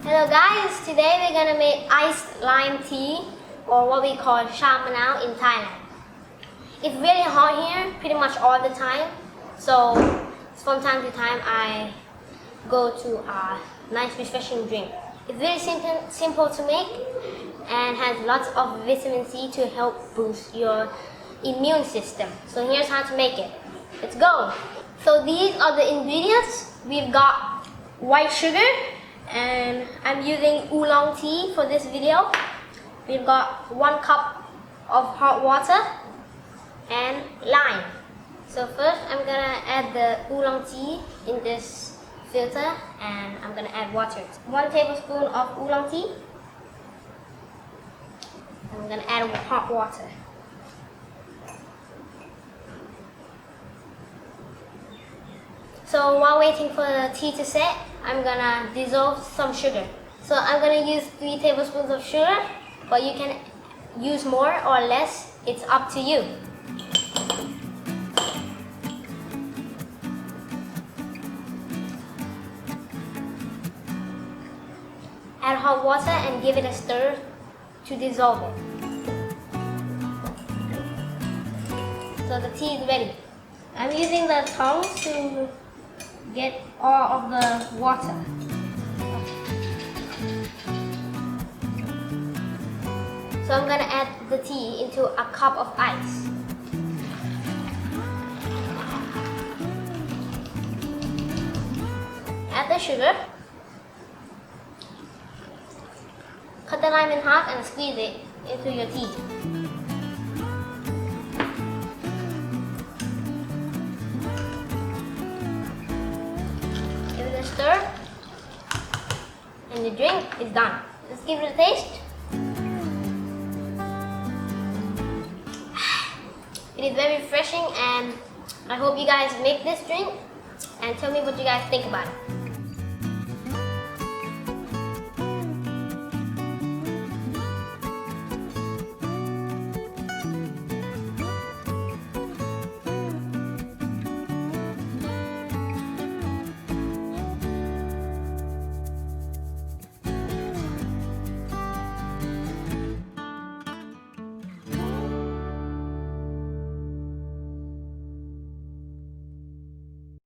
Hello guys, today we're gonna make iced lime tea, or what we call cha Manao in Thailand. It's really hot here, pretty much all the time. So from time to time I go to a nice refreshing drink. It's very simple to make and has lots of vitamin C to help boost your immune system. So here's how to make it. Let's go. So these are the ingredients. We've got white sugar, and I'm using Oolong tea for this video. We've got 1 cup of hot water and lime. So first I'm gonna add the Oolong tea in this filter, and I'm gonna add water. 1 tablespoon of Oolong tea. I'm gonna add hot water. So while waiting for the tea to set, I'm gonna dissolve some sugar. So I'm gonna use 3 tablespoons of sugar, but you can use more or less, it's up to you. Add hot water and give it a stir to dissolve it. So the tea is ready. I'm using the tongs to get all of the water. So I'm gonna add the tea into a cup of ice. Add the sugar. Cut the lime in half and squeeze it into your tea. Give it a stir, and the drink is done. Let's give it a taste. It is very refreshing, and I hope you guys make this drink and tell me what you guys think about it.